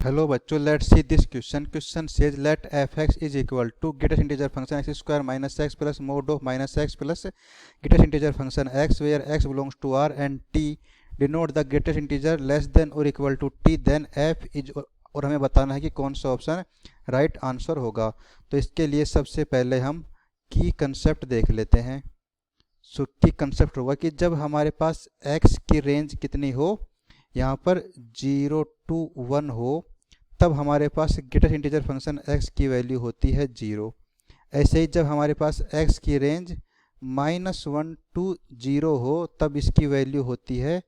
Hello बच्चों, let's see this question. Question says let f x is equal to greatest integer function x square minus x plus mod of minus x plus greatest integer function x where x belongs to R and T denote the greatest integer less than और equal to T then f is. और हमें बताना है कि कौन सा option right answer होगा। तो इसके लिए सबसे पहले हम की कंसेप्ट देख लेते हैं। सो की कंसेप्ट होगा कि जब हमारे पास एक्स की रेंज कितनी हो, यहाँ पर 0 to 1 हो, तब हमारे पास ग्रेटेस्ट इंटीजर फंक्शन x की वैल्यू होती है 0। ऐसे ही जब हमारे पास x की रेंज -1 to 0 हो, तब इसकी वैल्यू होती है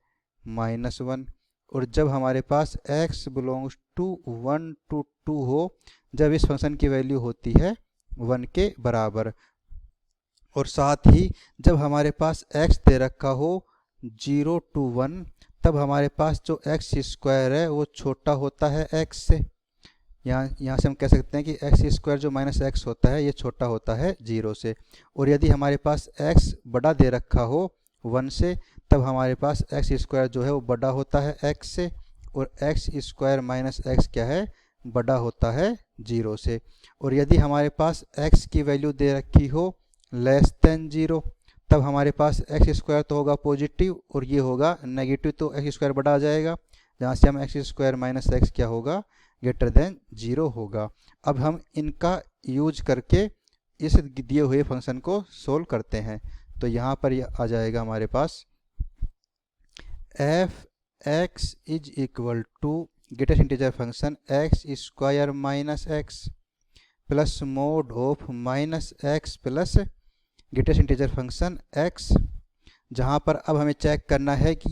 -1। और जब हमारे पास x बिलोंग्स टू 1 to 2 हो, जब इस फंक्शन की वैल्यू होती है 1 के बराबर। और साथ ही जब हमारे पास x दे रखा हो 0 to 1, तब हमारे पास जो एक्स स्क्वायर है वो छोटा होता है x से। यहाँ से हम कह सकते हैं कि एक्स स्क्वायर जो माइनस एक्स होता है ये छोटा होता है 0 से। और यदि हमारे पास x बड़ा दे रखा हो 1 से, तब हमारे पास एक्स स्क्वायर जो है वो बड़ा होता है x से। और एक्स स्क्वायर माइनस एक्स क्या है, बड़ा होता है 0 से। और यदि हमारे पास x की वैल्यू दे रखी हो लेस देन 0, तब हमारे पास एक्स स्क्वायर तो होगा पॉजिटिव और ये होगा नेगेटिव, तो एक्स स्क्वायर बड़ा आ जाएगा, जहाँ से हम एक्स स्क्वायर माइनस एक्स क्या होगा, ग्रेटर देन 0 होगा। अब हम इनका यूज करके इस दिए हुए फंक्शन को सोल्व करते हैं। तो यहाँ पर ये आ जाएगा हमारे पास f x is equal to greatest integer function x square minus x plus mod of minus x plus greatest integer function x, जहाँ पर अब हमें चेक करना है कि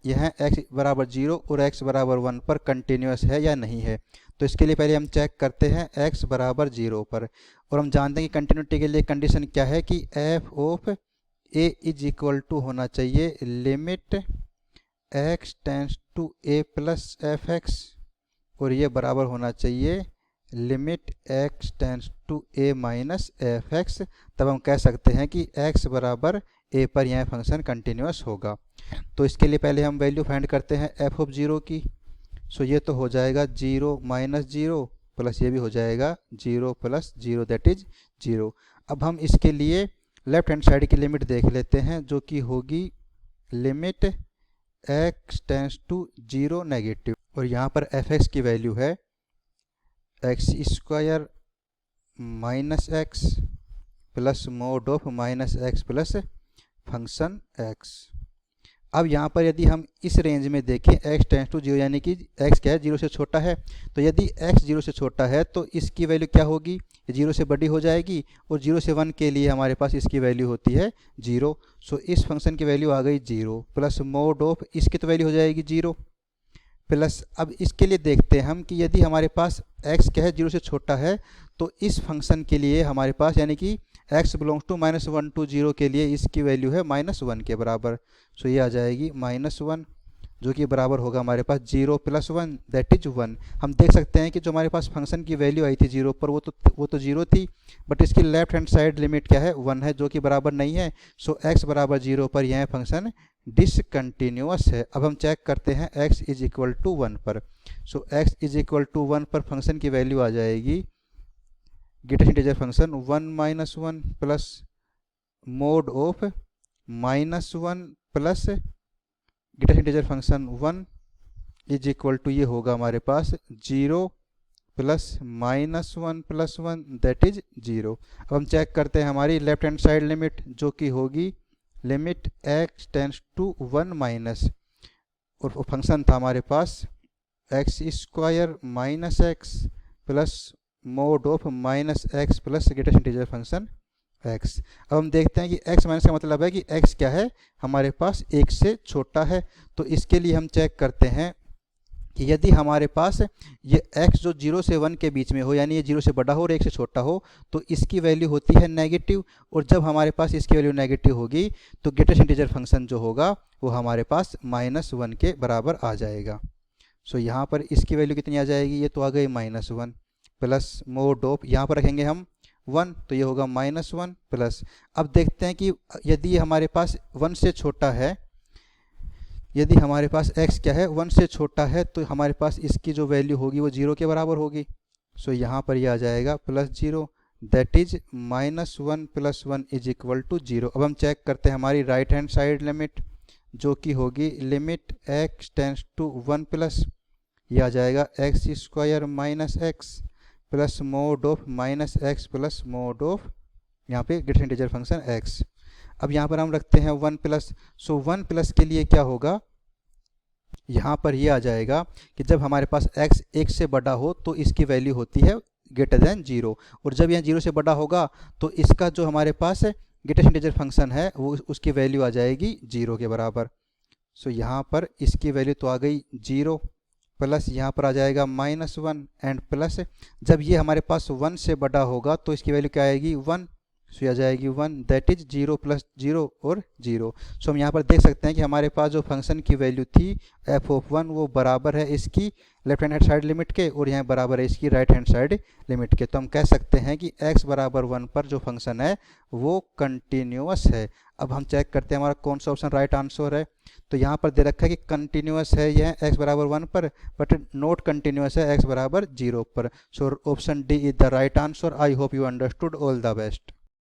यह x बराबर 0 और x बराबर 1 पर कंटिन्यूस है या नहीं है। तो इसके लिए पहले हम चेक करते हैं x बराबर 0 पर। और हम जानते हैं कि कंटिन्यूटी के लिए कंडीशन क्या है कि f of a is equal to होना चाहिए limit x tends to a plus f x, और ये बराबर होना चाहिए limit x tends to a minus f x. तब हम कह सकते हैं कि x बराबर a पर यह फंक्शन कंटिन्यूस होगा। तो इसके लिए पहले हम वैल्यू फाइंड करते हैं f ऑफ 0 की। सो ये तो हो जाएगा 0 माइनस 0 प्लस ये भी हो जाएगा 0 प्लस 0 दैट इज 0। अब हम इसके लिए लेफ्ट हैंड साइड की लिमिट देख लेते हैं, जो कि होगी limit x tends to 0 negative. और यहाँ पर एफ एक्स की वैल्यू है x square minus x plus mod of minus x plus function x। अब यहाँ पर यदि हम इस रेंज में देखें x टेंस टू 0, यानी कि x क्या है, 0 से छोटा है। तो यदि x 0 से छोटा है तो इसकी वैल्यू क्या होगी, 0 से बड़ी हो जाएगी। और 0 से 1 के लिए हमारे पास इसकी वैल्यू होती है 0। सो इस फंक्शन की वैल्यू आ गई 0 प्लस मोड ऑफ इसकी तो वैल्यू हो जाएगी 0 प्लस। अब इसके लिए देखते हैं हम कि यदि हमारे पास x क्या है, 0 से छोटा है, तो इस फंक्शन के लिए हमारे पास यानी कि x बिलोंग्स टू -1 to 0 के लिए इसकी वैल्यू है -1 के बराबर। सो ये आ जाएगी -1, जो कि बराबर होगा हमारे पास 0 प्लस 1 दैट इज 1। हम देख सकते हैं कि जो हमारे पास फंक्शन की वैल्यू आई थी 0 पर वो तो 0 थी, बट इसकी लेफ्ट हैंड साइड लिमिट क्या है, 1 है, जो कि बराबर नहीं है। सो x बराबर 0 पर यह फंक्शन डिसकंटिन्यूअस है। अब हम चेक करते हैं x इज इक्वल टू 1 पर। So x is equal to 1 पर फंक्शन की वैल्यू आ जाएगी greatest integer function 1 minus 1 plus mod of -1 plus greatest integer function 1 is equal to ये होगा हमारे पास 0 प्लस -1 प्लस 1 दैट इज 0। अब हम चेक करते हैं हमारी लेफ्ट हैंड साइड लिमिट, जो कि होगी limit x tends to 1 minus, और फंक्शन था हमारे पास x square minus x plus mod of minus x plus greatest integer function x। अब हम देखते हैं कि x माइनस का मतलब है कि x क्या है, हमारे पास 1 से छोटा है। तो इसके लिए हम चेक करते हैं कि यदि हमारे पास ये x जो 0 से 1 के बीच में हो, यानी ये 0 से बड़ा हो और 1 से छोटा हो, तो इसकी वैल्यू होती है नेगेटिव। और जब हमारे पास इसकी वैल्यू नेगेटिव होगी तो ग्रेटेस्ट इंटीजर फंक्शन जो होगा वो हमारे पास -1 के बराबर आ जाएगा। सो यहाँ पर इसकी वैल्यू कितनी आ जाएगी, ये तो आ गई -1 प्लस मोड ऑफ, यहाँ पर रखेंगे हम 1, तो ये होगा -1 प्लस। अब देखते हैं कि यदि हमारे पास 1 से छोटा है, यदि हमारे पास x क्या है 1 से छोटा है तो हमारे पास इसकी जो वैल्यू होगी वो 0 के बराबर होगी। सो यहाँ पर ये आ जाएगा +0, that is -1 + 1 is equal to 0। अब हम चेक करते हैं हमारी राइट हैंड साइड लिमिट, जो कि होगी limit x tends to 1 plus, ये आ जाएगा x² - x plus mod of -x plus mod of यहाँ पे ग्रेटर इंटीजर फंक्शन x। अब यहाँ पर हम रखते हैं 1 प्लस, सो 1 प्लस के लिए क्या होगा, यहाँ पर ये आ जाएगा कि जब हमारे पास x 1 से बड़ा हो तो इसकी वैल्यू होती है ग्रेटर देन 0, और जब यह 0 से बड़ा होगा तो इसका जो हमारे पास ग्रेटेस्ट इंटीजर फंक्शन है वो उसकी वैल्यू आ जाएगी 0 के बराबर। सो यहाँ पर इसकी वैल्यू तो आ गई 0, प्लस यहाँ पर आ जाएगा -1 एंड प्लस जब ये हमारे पास 1 से बड़ा होगा तो इसकी वैल्यू क्या आएगी 1, सो ये आ जाएगी 1, दैट इज 0 + 0 और 0। सो हम यहाँ पर देख सकते हैं कि हमारे पास जो फंक्शन की वैल्यू थी f(1) वो बराबर है इसकी लेफ्ट हैंड साइड लिमिट के, और यहाँ बराबर है इसकी राइट हैंड साइड लिमिट के। तो हम कह सकते हैं कि x बराबर 1 पर जो फंक्शन है वो कंटिन्यूअस है। अब हम चेक करते हैं हमारा कौन सा ऑप्शन राइट आंसर है। तो यहाँ पर दे रखा है कि कंटिन्यूअस है यह x बराबर 1 पर, बट नॉट कंटिन्यूअस है x बराबर 0 पर। So option D is the right answer. I hope you understood. All the best.